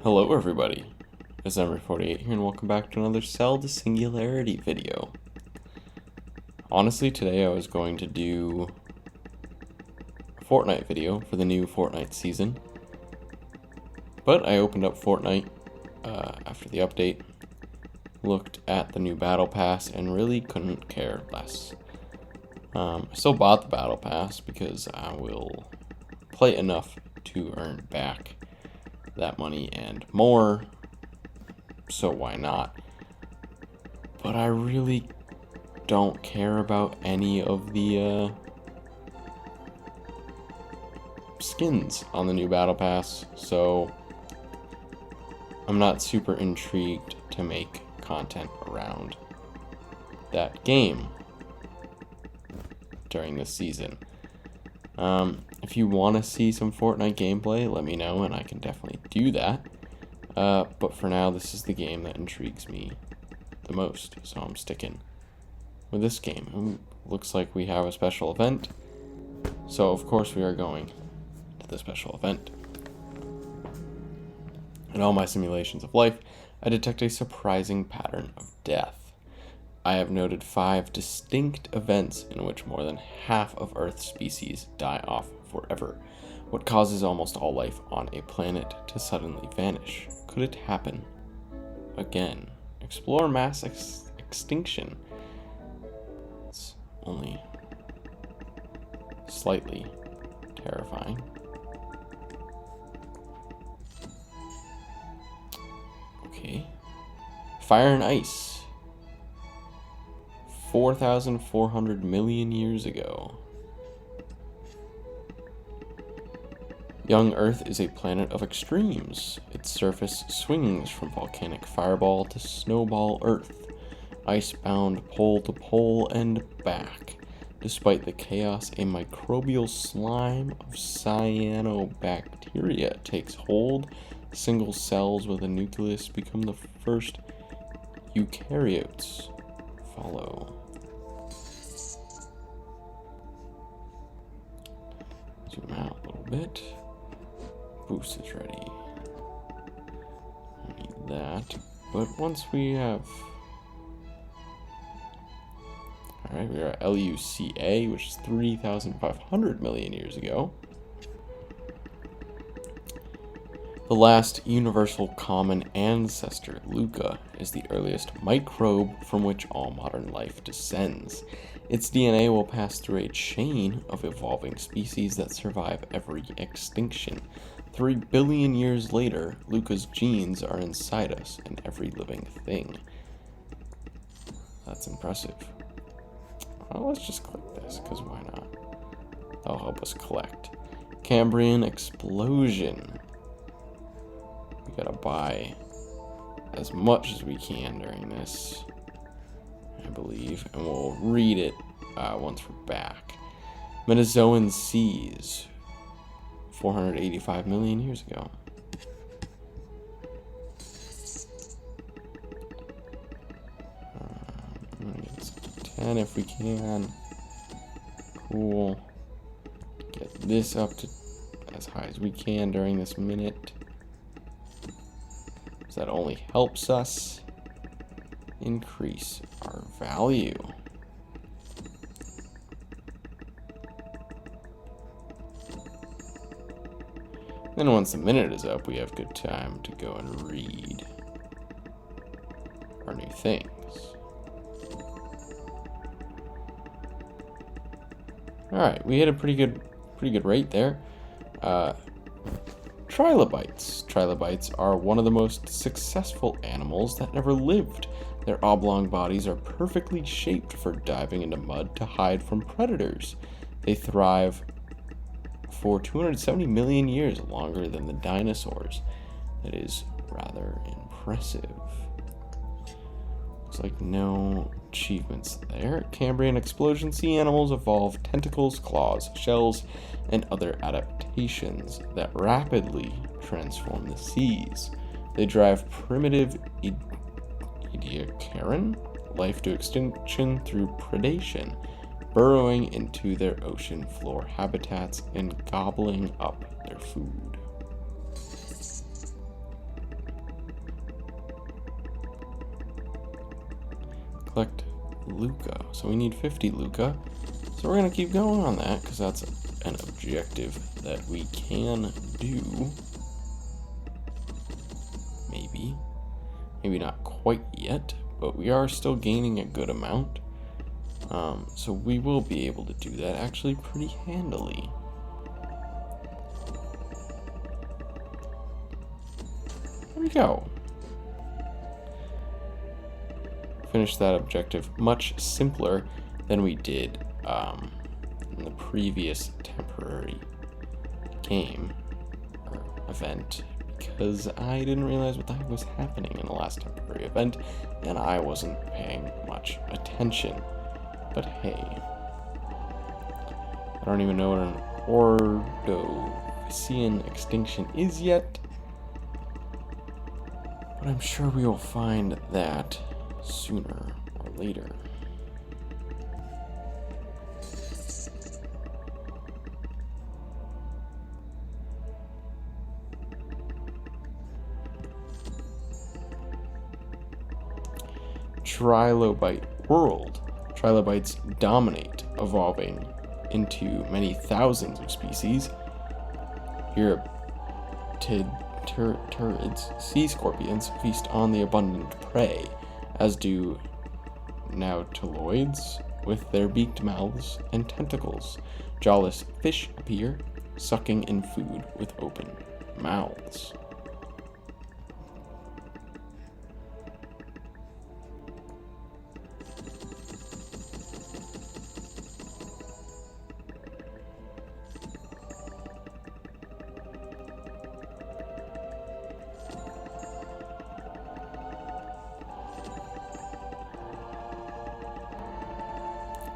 Hello everybody, it's number 48 here and welcome back to another Cell to Singularity video. Honestly, today I was going to do a Fortnite video for the new Fortnite season, but I opened up Fortnite after the update, looked at the new Battle Pass, and really couldn't care less. I still bought the Battle Pass because I will play enough to earn back that money and more, so why not? But I really don't care about any of the skins on the new Battle Pass, so I'm not super intrigued to make content around that game during this season. If you want to see some Fortnite gameplay, let me know and I can definitely do that. But for now, this is the game that intrigues me the most, so I'm sticking with this game. Looks like we have a special event, so of course we are going to the special event. In all my simulations of life, I detect a surprising pattern of death. I have noted 5 distinct events in which more than half of Earth's species die off forever. What causes almost all life on a planet to suddenly vanish? Could it happen again? Explore mass extinction. It's only slightly terrifying. Okay. Fire and ice. 4,400 million years ago. Young Earth is a planet of extremes. Its surface swings from volcanic fireball to snowball Earth, icebound pole to pole and back. Despite the chaos, a microbial slime of cyanobacteria takes hold. Single cells with a nucleus become the first eukaryotes. Follow. Zoom out a little bit. Boost is ready. I need that. But once we have... Alright, we are at LUCA, which is 3,500 million years ago. The last universal common ancestor, Luca, is the earliest microbe from which all modern life descends. Its DNA will pass through a chain of evolving species that survive every extinction. 3 billion years later, Luca's genes are inside us and every living thing. That's impressive. Well, let's just click this, because why not? That'll help us collect. Cambrian explosion. We gotta buy as much as we can during this, I believe, and we'll read it once we're back. Metazoan seas, 485 million years ago. I'm gonna get 10 if we can. Cool. Get this up to as high as we can during this minute. That only helps us increase our value. Then once the minute is up, we have good time to go and read our new things. Alright, we hit a pretty good rate there. Trilobites. Trilobites are one of the most successful animals that ever lived. Their oblong bodies are perfectly shaped for diving into mud to hide from predators. They thrive for 270 million years, longer than the dinosaurs. That is rather impressive. Looks like no achievements there. Cambrian explosion sea animals evolve tentacles, claws, shells, and other adaptations that rapidly transform the seas. They drive primitive Ediacaran life to extinction through predation, burrowing into their ocean floor habitats and gobbling up their food. collect Luca. So we need 50 Luca. So we're going to keep going on that because that's an objective that we can do. Maybe. Maybe not quite yet, but we are still gaining a good amount. So we will be able to do that actually pretty handily. There we go. Finish that objective much simpler than we did in the previous temporary game or event, because I didn't realize what the heck was happening in the last temporary event and I wasn't paying much attention. But hey, I don't even know what an Ordovician extinction is yet, but I'm sure we will find that sooner or later. Trilobite world. Trilobites dominate, evolving into many thousands of species. Turrids, sea scorpions, feast on the abundant prey, as do nautiloids with their beaked mouths and tentacles. Jawless fish appear, sucking in food with open mouths.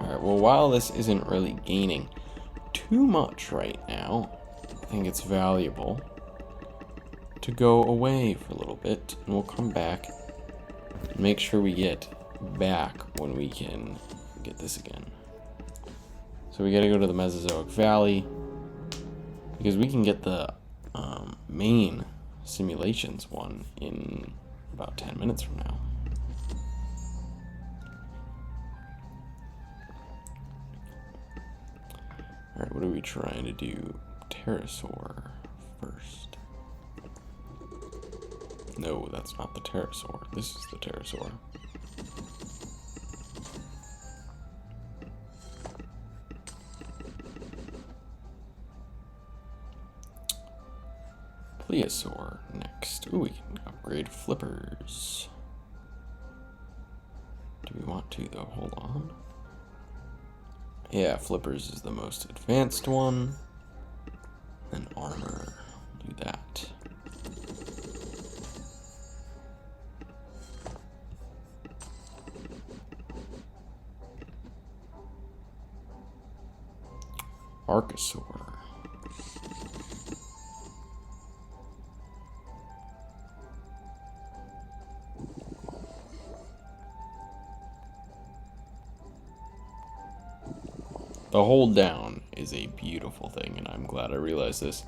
Alright, well, while this isn't really gaining too much right now, I think it's valuable to go away for a little bit, and we'll come back and make sure we get back when we can get this again. So we gotta go to the Mesozoic Valley, because we can get the main simulations one in about 10 minutes from now. Alright, what are we trying to do? Pterosaur first. No, that's not the pterosaur. This is the pterosaur. Plesiosaur next. Ooh, we can upgrade flippers. Do we want to, though? Hold on. Yeah, flippers is the most advanced one. Then armor. Do that. Archosaur. The hold down is a beautiful thing, and I'm glad I realized this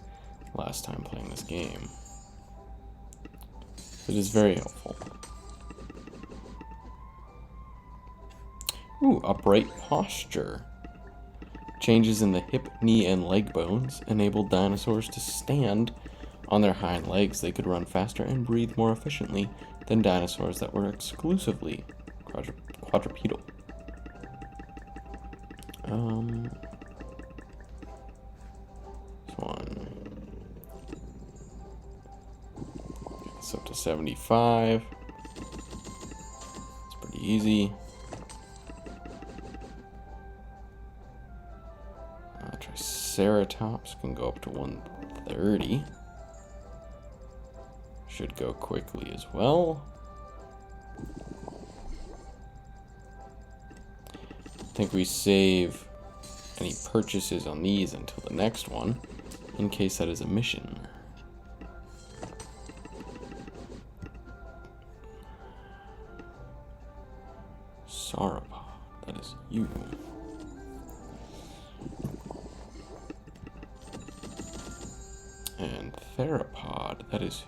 last time playing this game. It is very helpful. Ooh, upright posture. Changes in the hip, knee, and leg bones enabled dinosaurs to stand on their hind legs. They could run faster and breathe more efficiently than dinosaurs that were exclusively quadrupedal. This one. It's up to 75. It's pretty easy. Triceratops can go up to 130. Should go quickly as well. I think we save any purchases on these until the next one, in case that is a mission. Sauropod, that is you. And theropod, that is,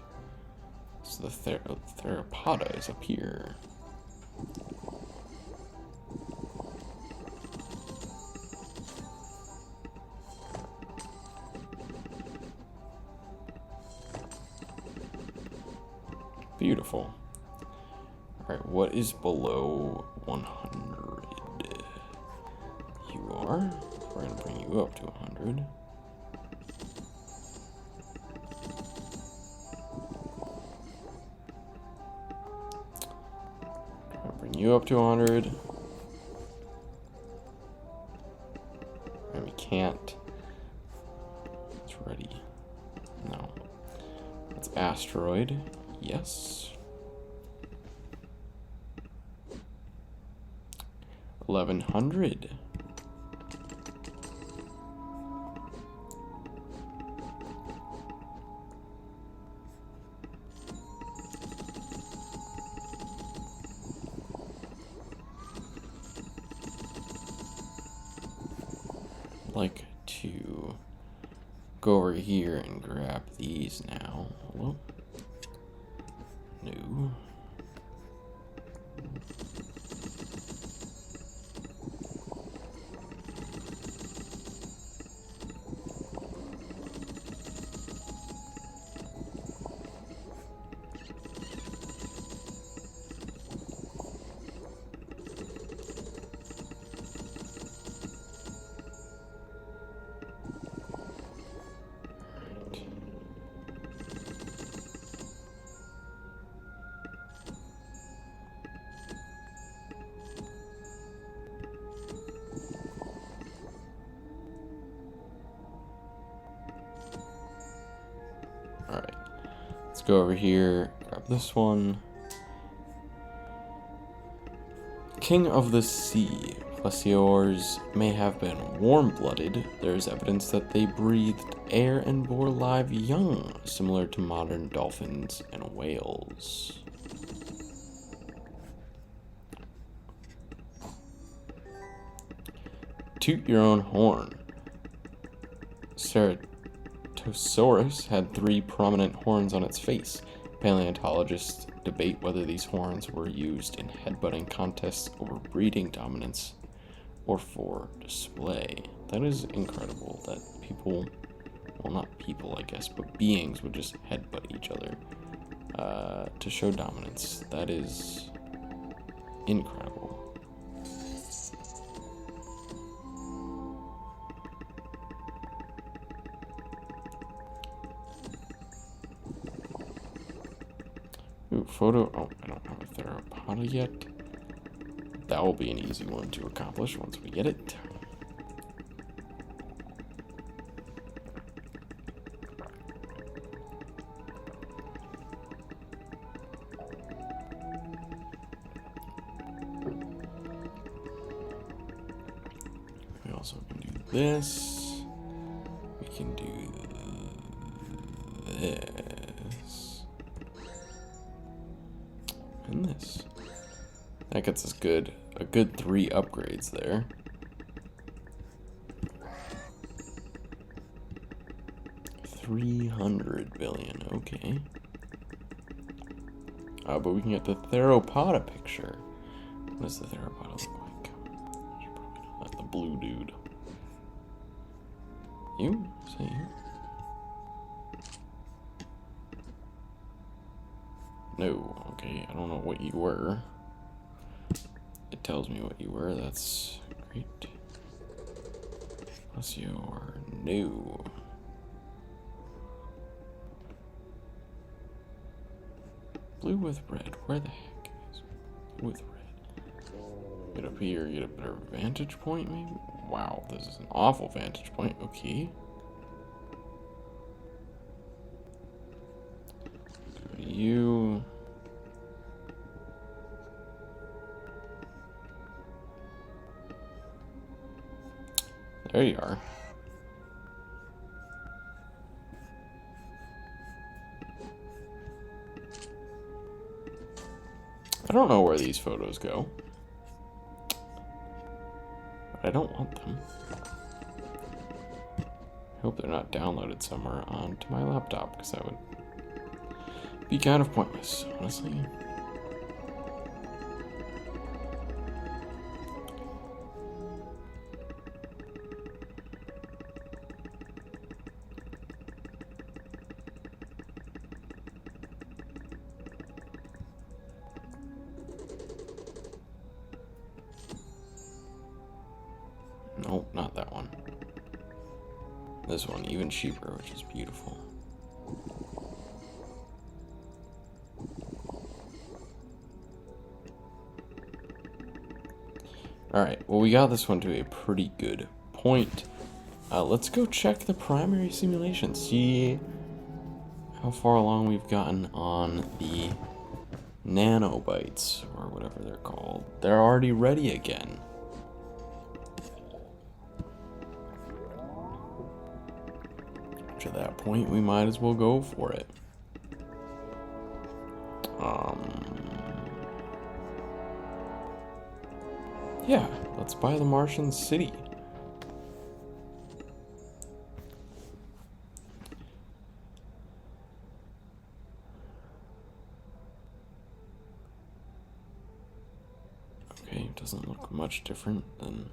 so the theropoda is up here. Beautiful. Alright, what is below 100? You are. We're going to bring you up to 100. I'll bring you up to 100. And we can't. It's ready. No. That's asteroid. Yes. 1100. Like to go over here and grab these now. Hello? No. Alright, let's go over here, grab this one. King of the Sea. Plesiosaurs may have been warm-blooded. There is evidence that they breathed air and bore live young, similar to modern dolphins and whales. Toot your own horn. Ceratosaurus had 3 prominent horns on its face. Paleontologists debate whether these horns were used in headbutting contests over breeding dominance or for display. That is incredible that people, well, not people, I guess, but beings would just headbutt each other to show dominance. That is incredible. Ooh, photo. Oh, I don't have a theropoda yet. That will be an easy one to accomplish once we get it. We also can do this. We can do this. And this. That gets us a good 3 upgrades there. $300 billion, okay. But we can get the theropoda picture. What does the theropoda look like? I should probably know that. The blue dude. You? Say you? No, okay, I don't know what you were. It tells me what you were, that's great. Plus you're new. Blue with red, where the heck is blue with red? Get up here, get a better vantage point maybe? Wow, this is an awful vantage point, okay. Go to you. There you are. I don't know where these photos go, but I don't want them. I hope they're not downloaded somewhere onto my laptop, because that would be kind of pointless, honestly. This one even cheaper, which is beautiful. Alright, well we got this one to a pretty good point. Let's go check the primary simulation, see how far along we've gotten on the nanobites, or whatever they're called. They're already ready again. To that point, we might as well go for it. Yeah, let's buy the Martian city. Okay, it doesn't look much different than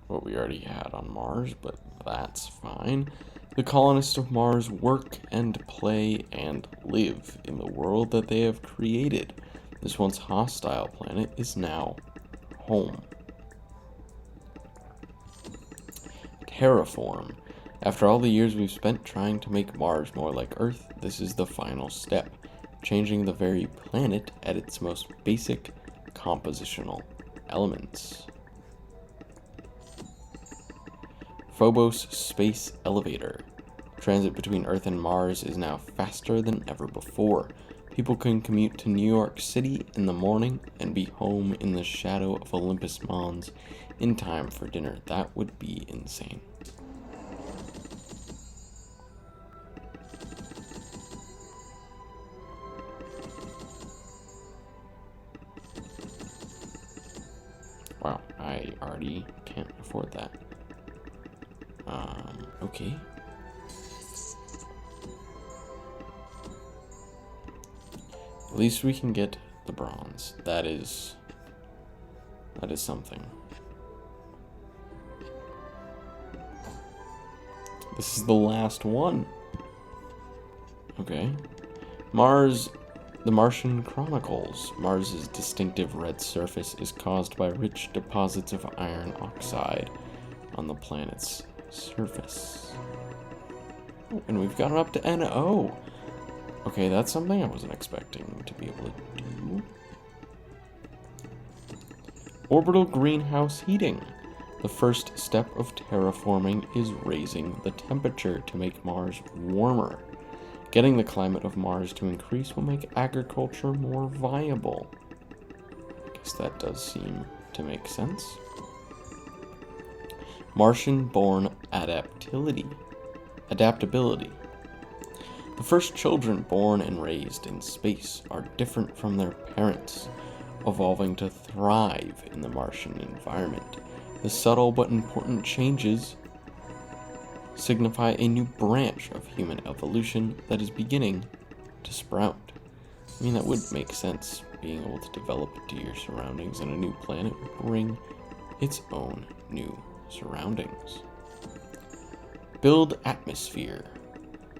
what we already had on Mars, but that's fine. The colonists of Mars work and play and live in the world that they have created. This once hostile planet is now home. Terraform. After all the years we've spent trying to make Mars more like Earth, this is the final step, changing the very planet at its most basic compositional elements. Phobos Space Elevator. Transit between Earth and Mars is now faster than ever before. People can commute to New York City in the morning and be home in the shadow of Olympus Mons in time for dinner. That would be insane. Wow, I already can't afford that. Okay. At least we can get the bronze. That is something. This is the last one. Okay. Mars, the Martian Chronicles. Mars's distinctive red surface is caused by rich deposits of iron oxide on the planet's surface. Oh, and we've gotten up to NO. Okay, that's something I wasn't expecting to be able to do. Orbital greenhouse heating. The first step of terraforming is raising the temperature to make Mars warmer. Getting the climate of Mars to increase will make agriculture more viable. I guess that does seem to make sense. Martian-born adaptability. The first children born and raised in space are different from their parents, evolving to thrive in the Martian environment. The subtle but important changes signify a new branch of human evolution that is beginning to sprout. I mean, that would make sense. Being able to develop to your surroundings in a new planet would bring its own new surroundings. Build atmosphere.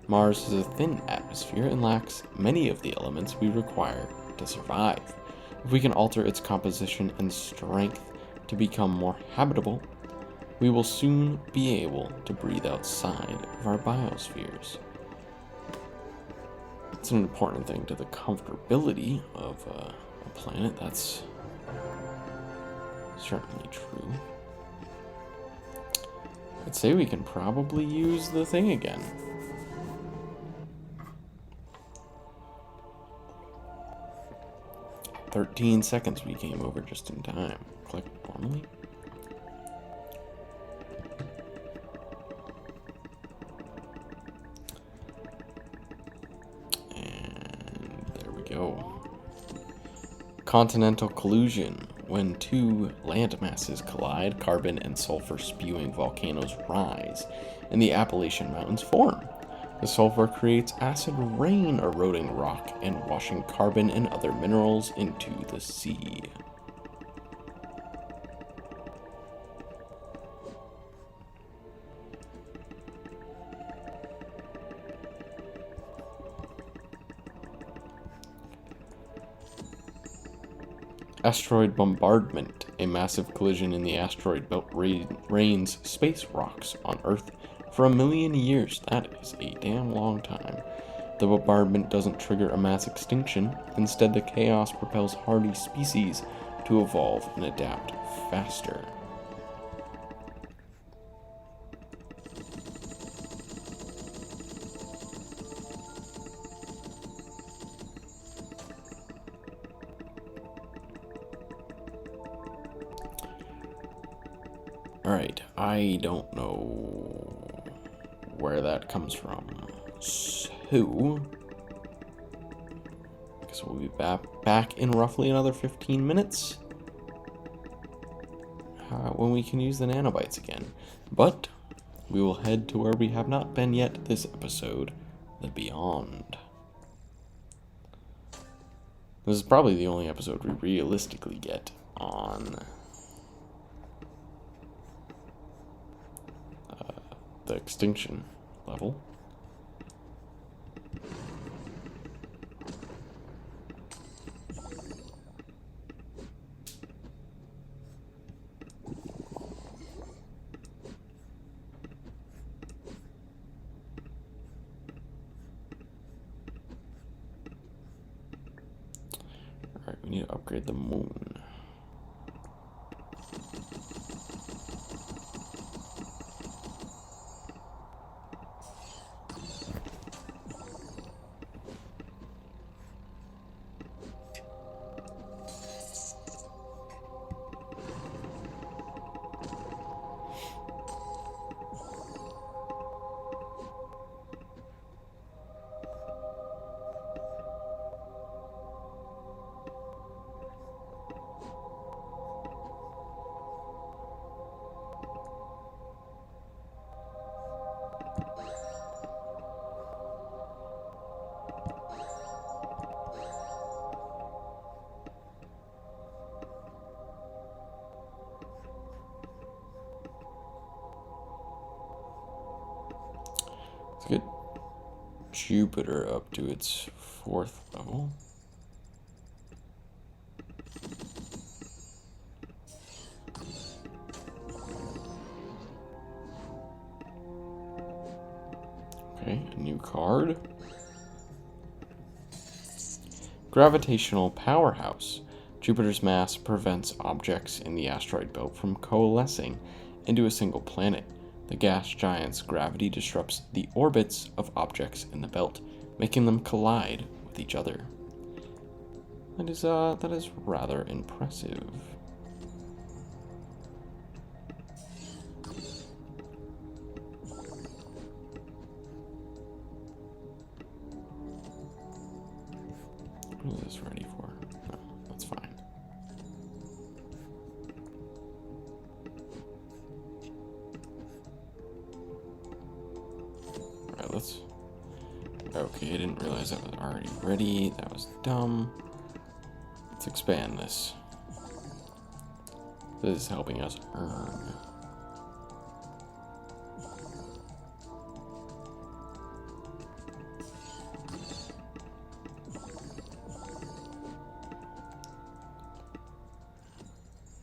Mars has a thin atmosphere and lacks many of the elements we require to survive. If we can alter its composition and strength to become more habitable, we will soon be able to breathe outside of our biospheres. It's an important thing to the comfortability of a planet, that's certainly true. I'd say we can probably use the thing again. "13 seconds we came over just in time." Click normally. And there we go. Continental collision. When two land masses collide, carbon and sulfur spewing volcanoes rise, and the Appalachian Mountains form. The sulfur creates acid rain, eroding rock and washing carbon and other minerals into the sea. Asteroid bombardment. A massive collision in the asteroid belt rains space rocks on Earth for 1,000,000 years. That is a damn long time. The bombardment doesn't trigger a mass extinction. Instead, the chaos propels hardy species to evolve and adapt faster. Alright, I don't know where that comes from. So, I guess we'll be back in roughly another 15 minutes when we can use the nanobites again. But we will head to where we have not been yet this episode, the Beyond. This is probably the only episode we realistically get on the Extinction level. Alright, we need to upgrade the moon. Let's get Jupiter up to its 4th level. Okay, a new card. Gravitational powerhouse. Jupiter's mass prevents objects in the asteroid belt from coalescing into a single planet. The gas giant's gravity disrupts the orbits of objects in the belt, making them collide with each other. That is rather impressive. What is this ready for? No, that's fine. Alright, let's... Okay, I didn't realize that was already ready. That was dumb. Let's expand this. This is helping us earn.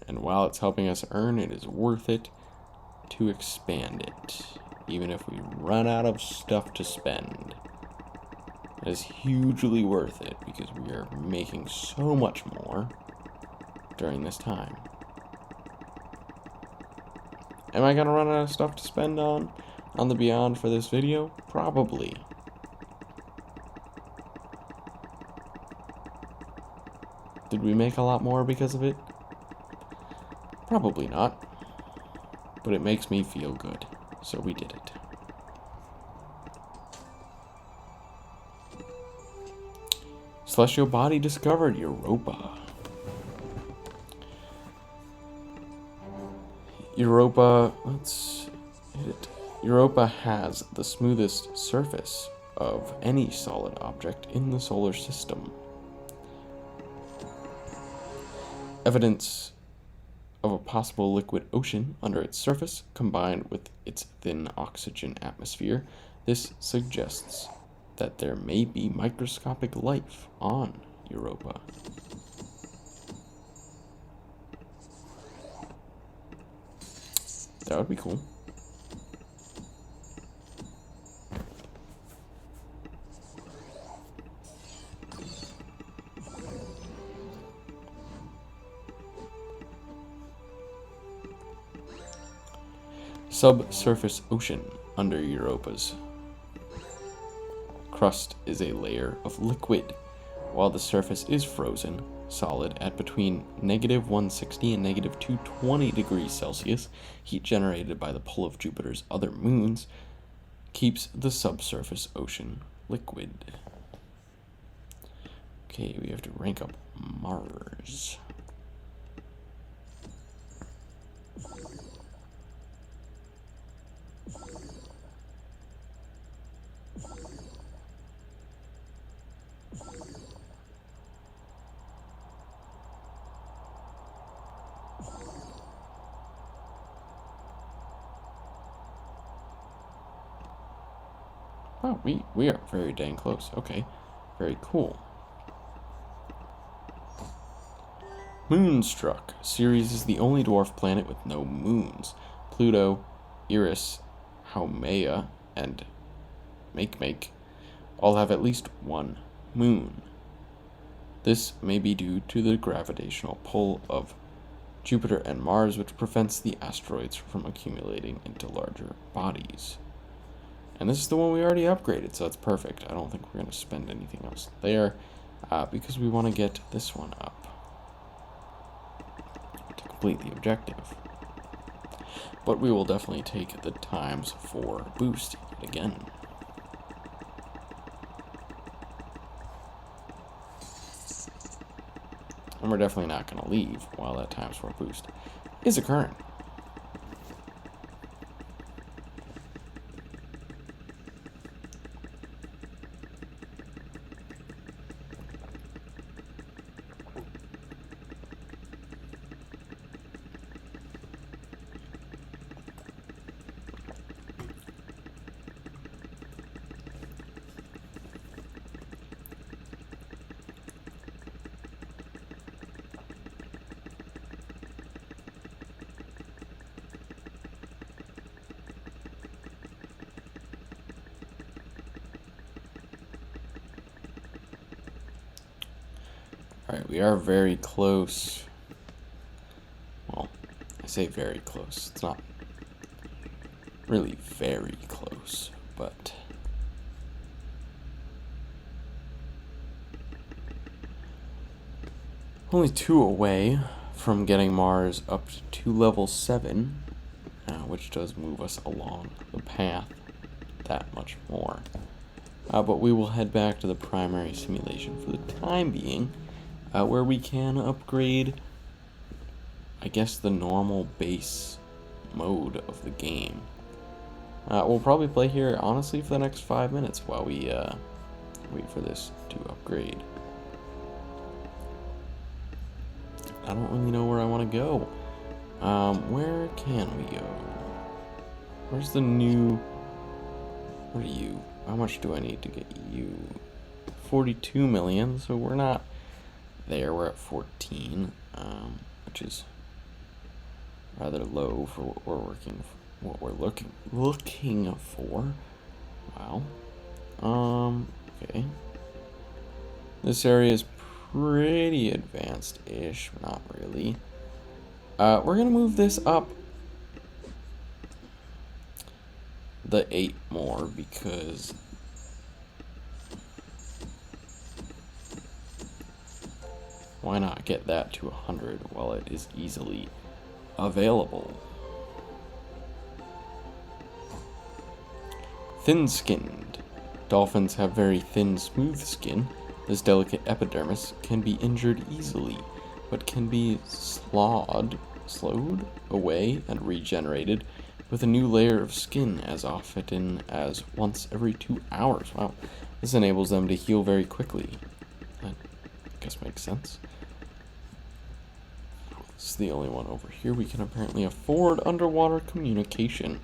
And while it's helping us earn, it is worth it to expand it, even if we run out of stuff to spend. It is hugely worth it because we are making so much more during this time. Am I gonna run out of stuff to spend on the Beyond for this video? Probably. Did we make a lot more because of it? Probably not. But it makes me feel good, so we did it. Celestial body discovered, Europa. Let's hit it. Europa has the smoothest surface of any solid object in the solar system. Evidence of a possible liquid ocean under its surface, combined with its thin oxygen atmosphere, this suggests that there may be microscopic life on Europa. That would be cool. Subsurface ocean under Europa's crust is a layer of liquid, while the surface is frozen solid at between negative 160 and negative 220 degrees Celsius. Heat generated by the pull of Jupiter's other moons keeps the subsurface ocean liquid. Okay, we have to rank up Mars. Oh, we are very dang close. Okay, very cool. Moonstruck. Ceres is the only dwarf planet with no moons. Pluto, Eris, Haumea, and Makemake all have at least one moon. This may be due to the gravitational pull of Jupiter and Mars, which prevents the asteroids from accumulating into larger bodies. And this is the one we already upgraded, so it's perfect. I don't think we're going to spend anything else there, because we want to get this one up to complete the objective. But we will definitely take the times 4 boost yet again. And we're definitely not going to leave while that times 4 boost is occurring. Alright, we are very close. Well, I say very close. It's not really very close, but only 2 away from getting Mars up to level 7, which does move us along the path that much more. But we will head back to the primary simulation for the time being, where we can upgrade, I guess, the normal base mode of the game. We'll probably play here, honestly, for the next 5 minutes while we wait for this to upgrade. I don't really know where I want to go. Where can we go? Where's the new... What are you? How much do I need to get you? 42 million, so we're not there. We're at 14, which is rather low for what we're looking for. Wow. Okay. This area is pretty advanced-ish, not really. We're gonna move this up the 8 more because why not get that to 100 while it is easily available? Thin-skinned. Dolphins have very thin, smooth skin. This delicate epidermis can be injured easily, but can be slowed away and regenerated with a new layer of skin as often as once every 2 hours. Wow, this enables them to heal very quickly. That, I guess, makes sense. This is the only one over here. We can apparently afford underwater communication.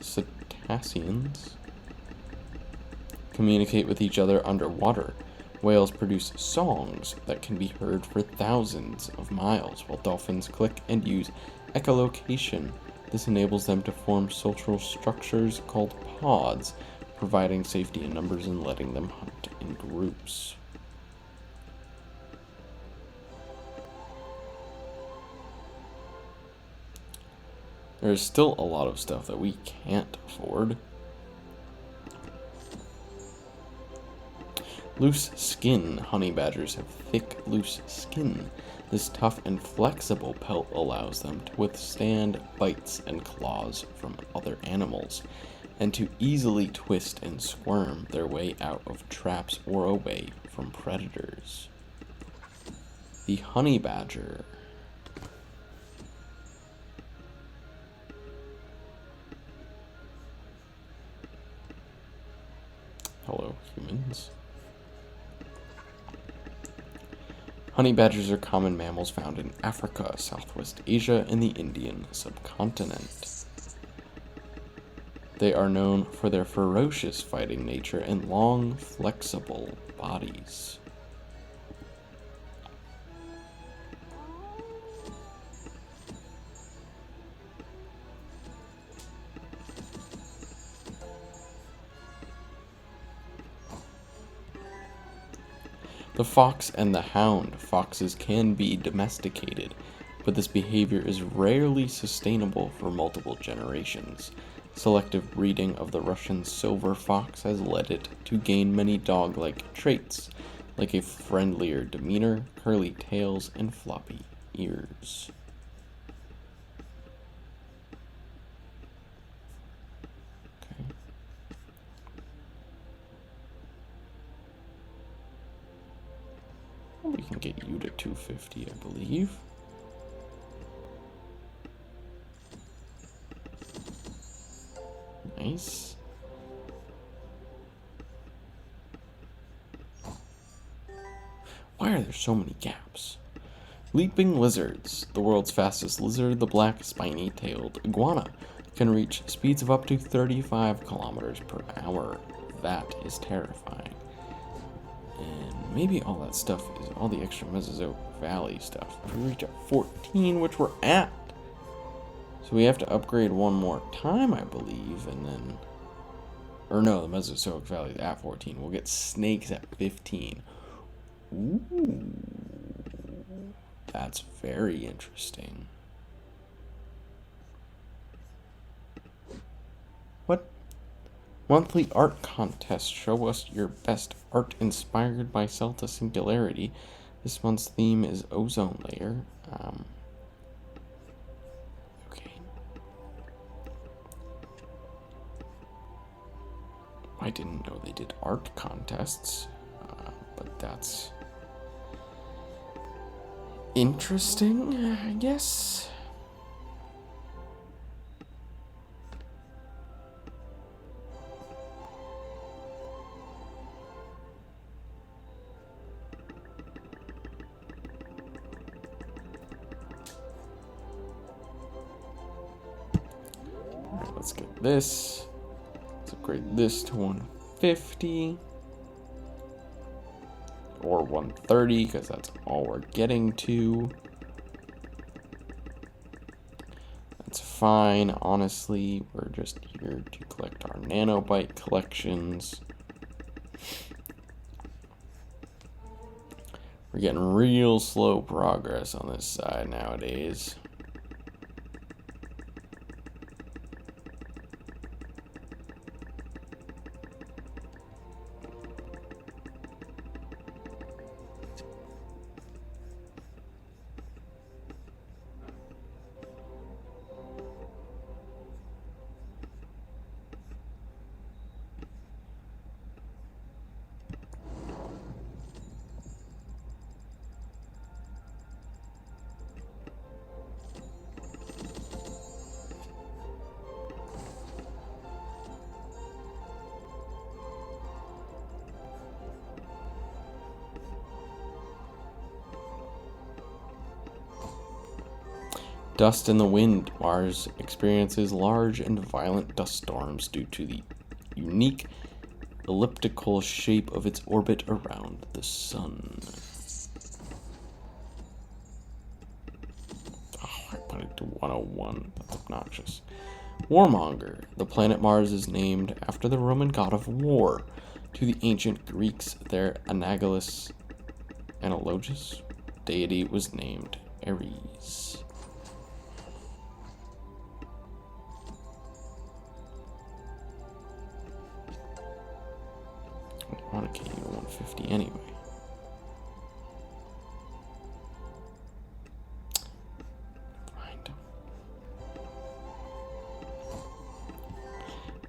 Cetaceans communicate with each other underwater. Whales produce songs that can be heard for thousands of miles, while dolphins click and use echolocation. This enables them to form social structures called pods, providing safety in numbers and letting them hunt in groups. There's still a lot of stuff that we can't afford. Loose skin. Honey badgers have thick, loose skin. This tough and flexible pelt allows them to withstand bites and claws from other animals, and to easily twist and squirm their way out of traps or away from predators. The honey badger. Hello, humans. Honey badgers are common mammals found in Africa, Southwest Asia, and the Indian subcontinent. They are known for their ferocious fighting nature and long, flexible bodies. The fox and the hound. Foxes can be domesticated, but this behavior is rarely sustainable for multiple generations. Selective breeding of the Russian silver fox has led it to gain many dog-like traits, like a friendlier demeanor, curly tails, and floppy ears. We can get you to 250, I believe. Nice. Why are there so many gaps? Leaping lizards. The world's fastest lizard, the black spiny-tailed iguana, can reach speeds of up to 35 kilometers per hour. That is terrifying. And maybe all that stuff is all the extra Mesozoic Valley stuff. We reach at 14, which we're at. So we have to upgrade one more time, I believe, and then... Or no, the Mesozoic Valley is at 14. We'll get snakes at 15. Ooh. That's very interesting. What? Monthly art contests. Show us your best art inspired by Celta Singularity. This month's theme is ozone layer. Okay. I didn't know they did art contests, but that's interesting, I guess. Let's get this. Let's upgrade this to 150. Or 130, because that's all we're getting to. That's fine, honestly. We're just here to collect our nanobite collections. We're getting real slow progress on this side nowadays. Dust in the wind. Mars experiences large and violent dust storms due to the unique elliptical shape of its orbit around the sun. Oh, I put it to 101. That's obnoxious. Warmonger. The planet Mars is named after the Roman god of war. To the ancient Greeks, their analogous deity was named Ares. I want to get you to 150 anyway.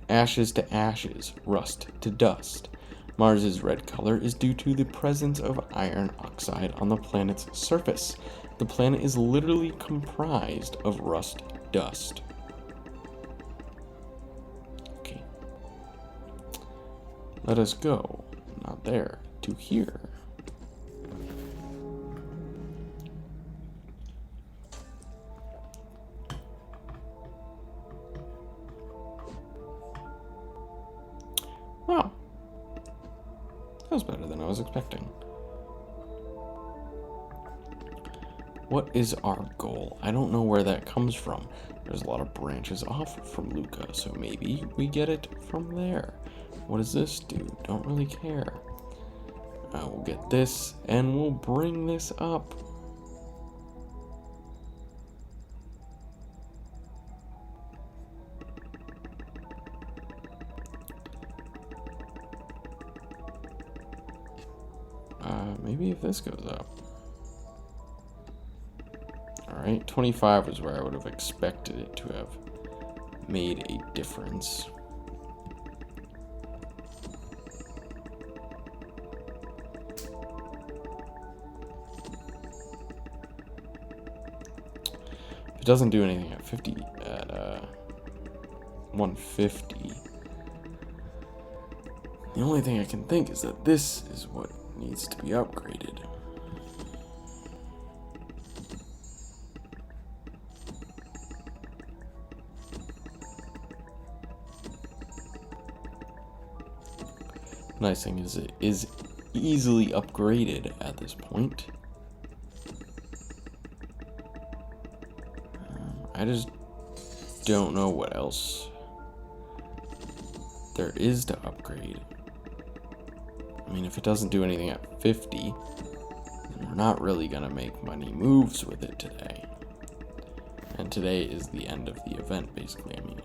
Ashes to ashes, rust to dust. Mars's red color is due to the presence of iron oxide on the planet's surface. The planet is literally comprised of rust dust. Okay. Let us go, not there, to here. Wow. That was better than I was expecting. What is our goal? I don't know where that comes from. There's a lot of branches off from Luca, so maybe we get it from there. What does this do? Don't really care. We'll get this, and we'll bring this up. Maybe if this goes up. Alright, 25 was where I would have expected it to have made a difference. If it doesn't do anything at 150, the only thing I can think is that this is what needs to be upgraded. Nice thing is it is easily upgraded at this point. I just don't know what else there is to upgrade. I mean, if it doesn't do anything at 50, then we're not really gonna make many moves with it today. And today is the end of the event, basically. I mean,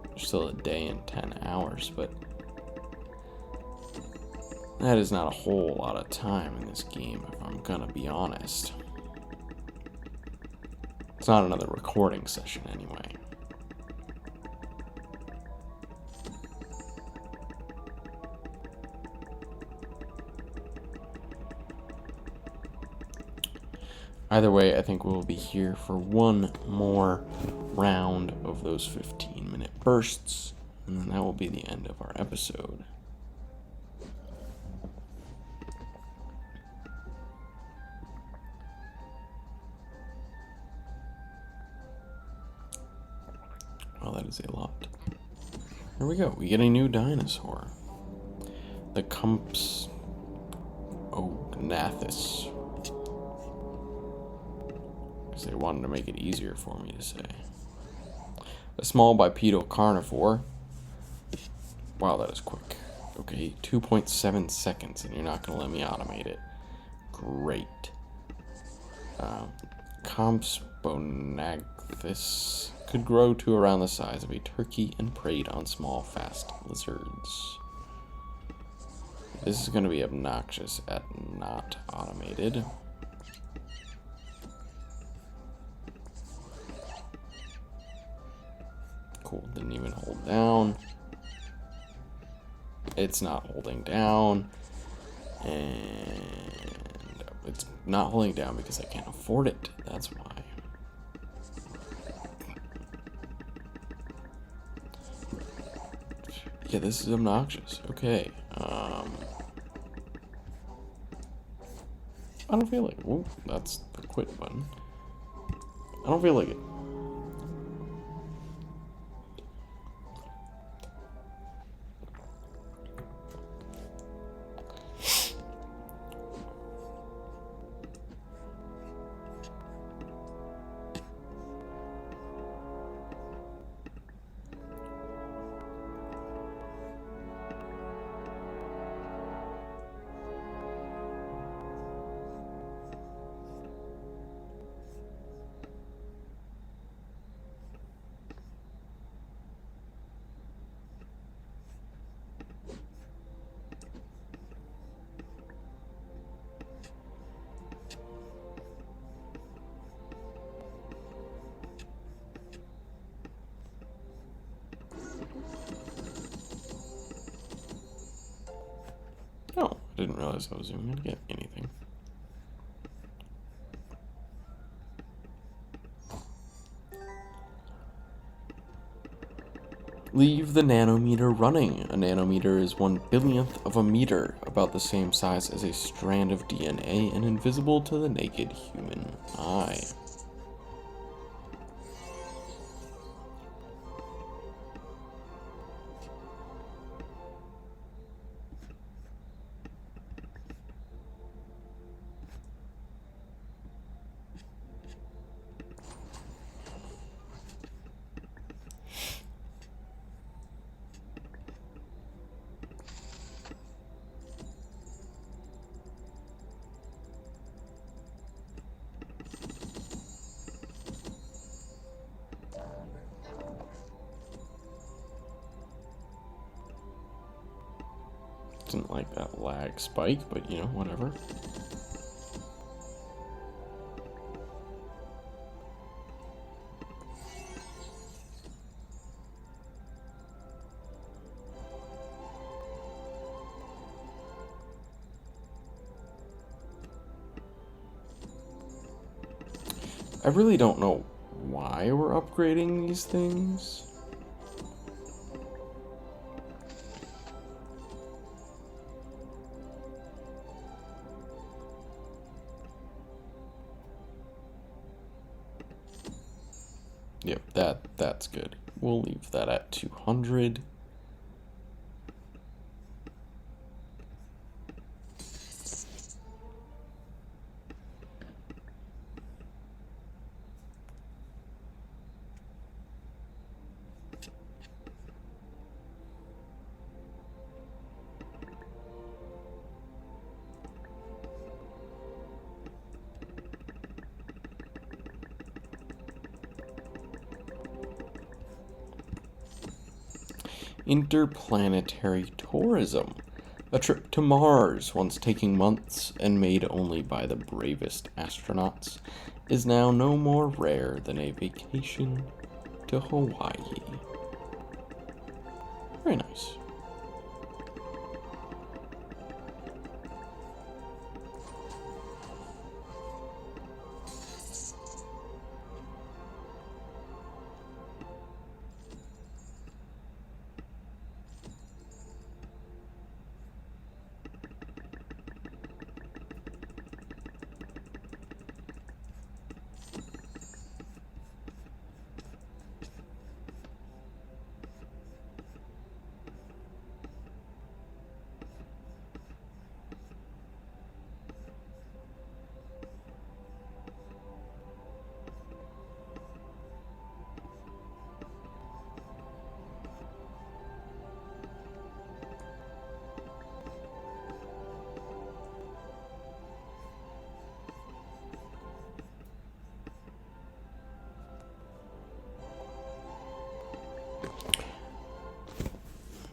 there's still a day and 10 hours, but that is not a whole lot of time in this game, if I'm gonna be honest. It's not another recording session anyway. Either way, I think we'll be here for one more round of those 15-minute bursts, and then that will be the end of our episode. Well, that is a lot. Here we go. We get a new dinosaur. The Compsognathus. Because they wanted to make it easier for me to say. A small bipedal carnivore. Wow, that is quick. Okay, 2.7 seconds, and you're not going to let me automate it. Great. Compsognathus could grow to around the size of a turkey and preyed on small, fast lizards. This is going to be obnoxious at not automated. Cool, didn't even hold down. It's not holding down. And it's not holding down because I can't afford it. That's why. Yeah, this is obnoxious. Okay. I don't feel like it. Ooh, that's the quit button. I don't feel like it. Oh, I didn't realize I was even going to get anything. Leave the nanometer running. A nanometer is 1/1000th of a meter, about the same size as a strand of DNA and invisible to the naked human eye. Didn't like that lag spike, but you know, whatever. I really don't know why we're upgrading these things. Yep, that's good. We'll leave that at 200. Interplanetary tourism. A trip to Mars, once taking months and made only by the bravest astronauts, is now no more rare than a vacation to Hawaii. Very nice.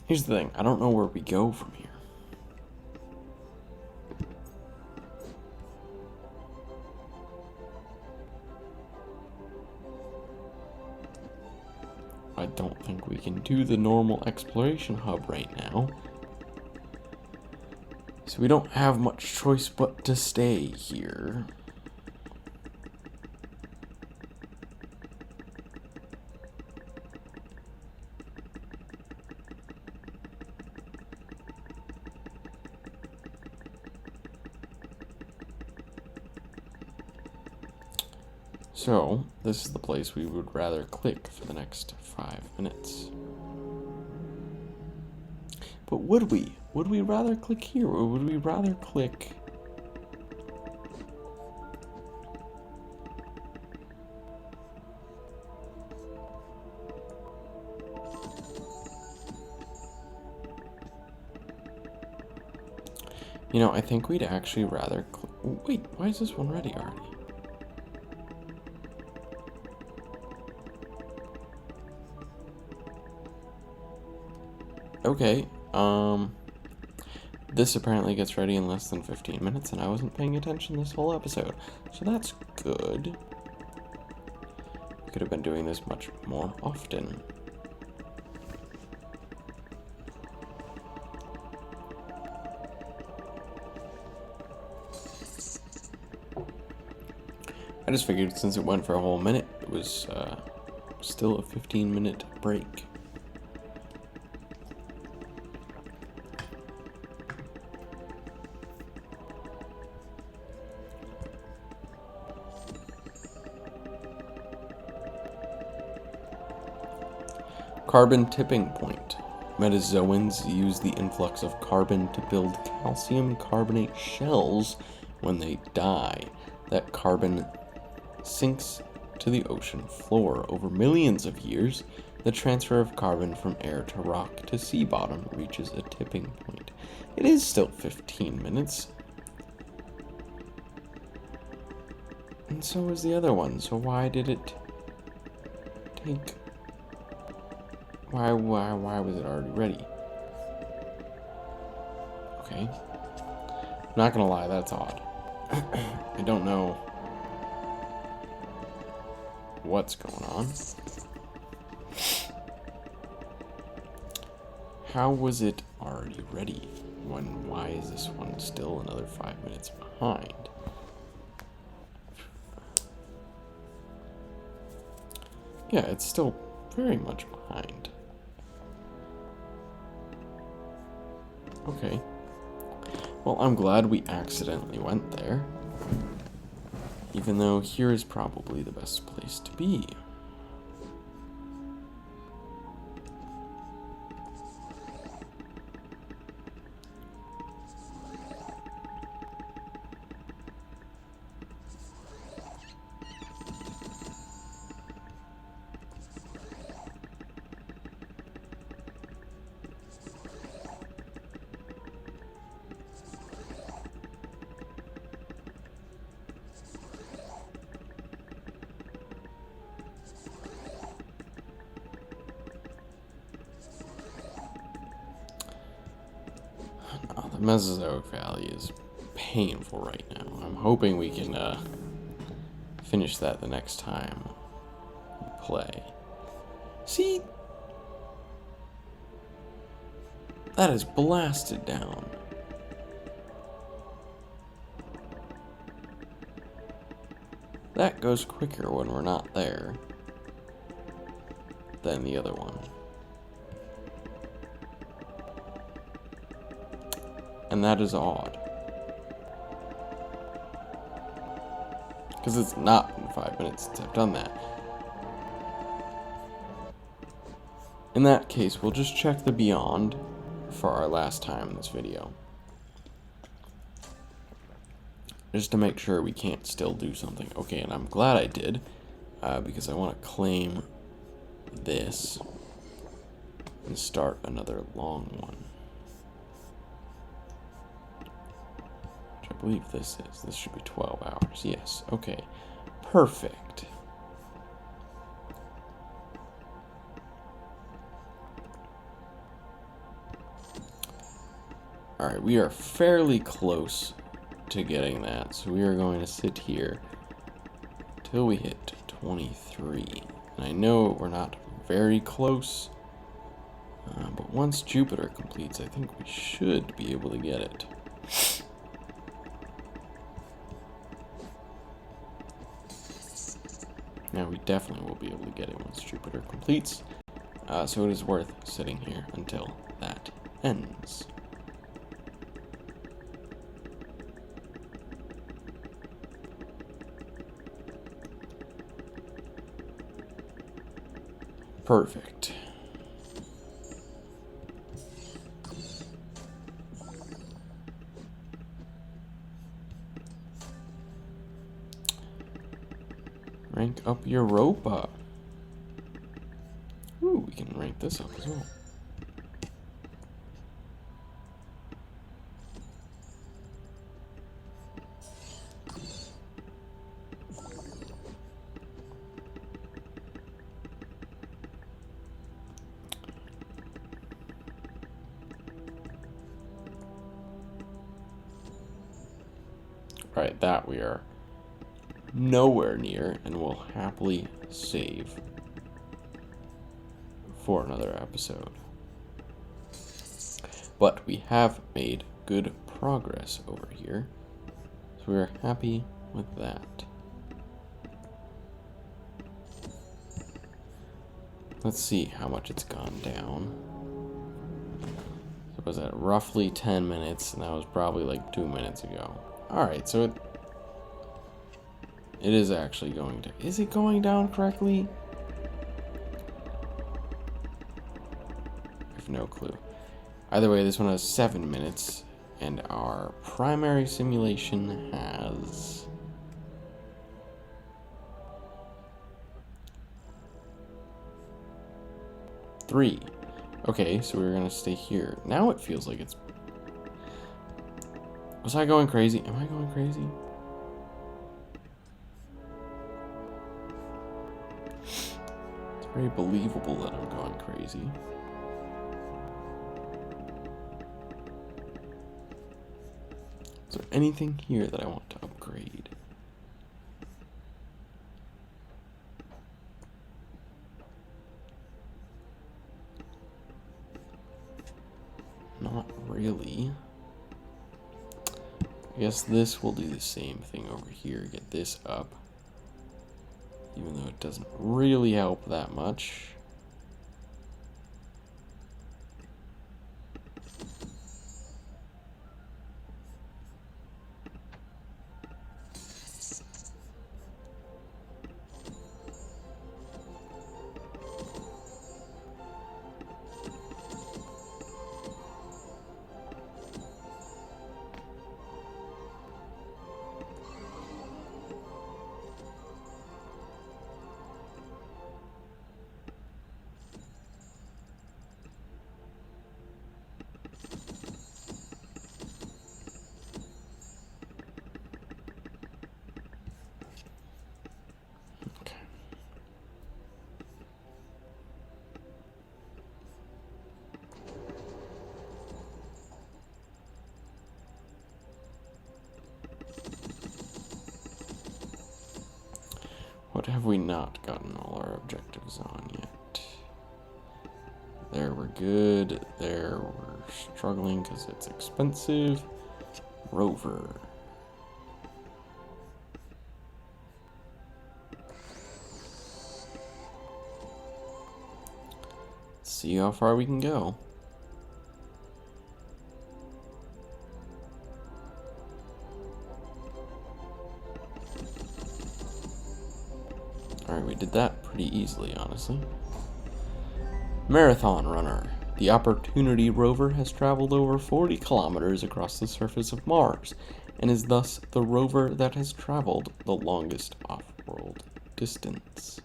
Here's the thing, I don't know where we go from here. I don't think we can do the normal exploration hub right now. So we don't have much choice but to stay here. So, this is the place we would rather click for the next 5 minutes. But would we? Would we rather click here, or would we rather click... You know, I think we'd actually rather... Wait, why is this one ready already? Okay, this apparently gets ready in less than 15 minutes, and I wasn't paying attention this whole episode, so that's good. Could have been doing this much more often. I just figured since it went for a whole minute, it was still a 15-minute break. Carbon tipping point. Metazoans use the influx of carbon to build calcium carbonate shells when they die. That carbon sinks to the ocean floor. Over millions of years, the transfer of carbon from air to rock to sea bottom reaches a tipping point. It is still 15 minutes. And so is the other one. So why did it take... Why was it already ready? Okay. Not gonna lie, that's odd. I don't know what's going on. How was it already ready? Why is this one still another 5 minutes behind? Yeah, it's still very much behind. Okay. Well, I'm glad we accidentally went there. Even though here is probably the best place to be. The Mesozoic Valley is painful right now. I'm hoping we can finish that the next time we play. See? That is blasted down. That goes quicker when we're not there than the other one. And that is odd. Because it's not been 5 minutes since I've done that. In that case, we'll just check the beyond for our last time in this video. Just to make sure we can't still do something. Okay, and I'm glad I did, because I want to claim this and start another long one. I believe this should be 12 hours. Yes, okay. Perfect. Alright, we are fairly close to getting that, so we are going to sit here till we hit 23. And I know we're not very close, but once Jupiter completes, I think we should be able to get it. Now we definitely will be able to get it once Jupiter completes, so it is worth sitting here until that ends. Perfect. Rank up Europa. Ooh, we can rank this up as well. Alright, that we are nowhere near, and will happily save for another episode. But we have made good progress over here, so we are happy with that. Let's see how much it's gone down. It was at roughly 10 minutes, and that was probably like 2 minutes ago. Alright, so it is actually going to... Is it going down correctly? I have no clue. Either way, this one has 7 minutes, and our primary simulation has... 3. Okay, so we're gonna stay here. Now it feels like it's... Was I going crazy? Am I going crazy? It's very believable that I'm going crazy. Is there anything here that I want to upgrade? Not really. I guess this will do the same thing over here. Get this up. Even though it doesn't really help that much. What have we not gotten all our objectives on yet? There we're good. There we're struggling because it's expensive. Rover. Let's see how far we can go. Alright, we did that pretty easily, honestly. Marathon runner. The Opportunity rover has traveled over 40 kilometers across the surface of Mars, and is thus the rover that has traveled the longest off-world distance.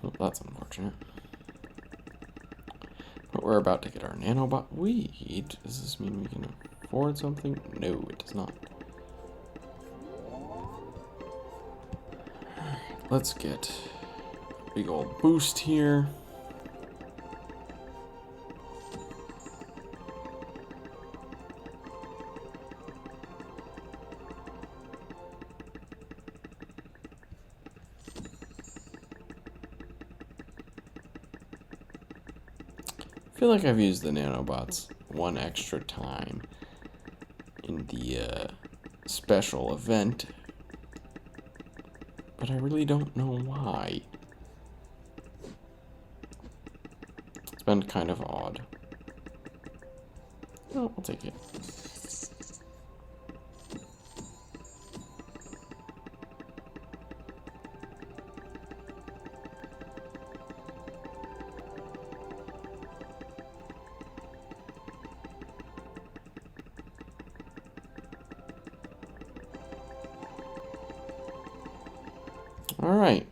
Oh, that's unfortunate. But we're about to get our nanobot. Wait, does this mean we can afford something? No, it does not. Let's get a big old boost here. I feel like I've used the nanobots one extra time in the special event, but I really don't know why. It's been kind of odd. Oh, I'll take it. Alright.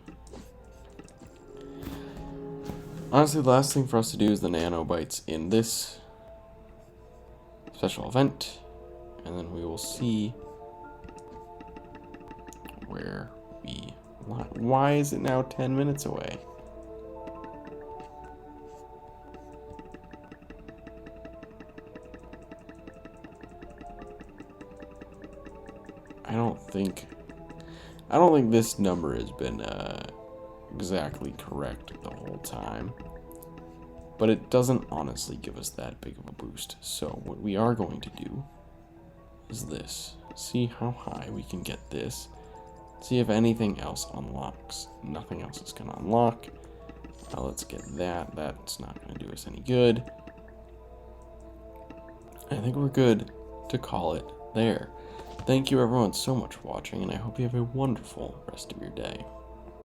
Honestly, the last thing for us to do is the nanobites in this special event, and then we will see where we... Why is it now 10 minutes away? I don't think this number has been exactly correct the whole time. But it doesn't honestly give us that big of a boost. So what we are going to do is this. See how high we can get this. See if anything else unlocks. Nothing else is going to unlock. Let's get that. That's not going to do us any good. I think we're good to call it there. Thank you everyone so much for watching, and I hope you have a wonderful rest of your day.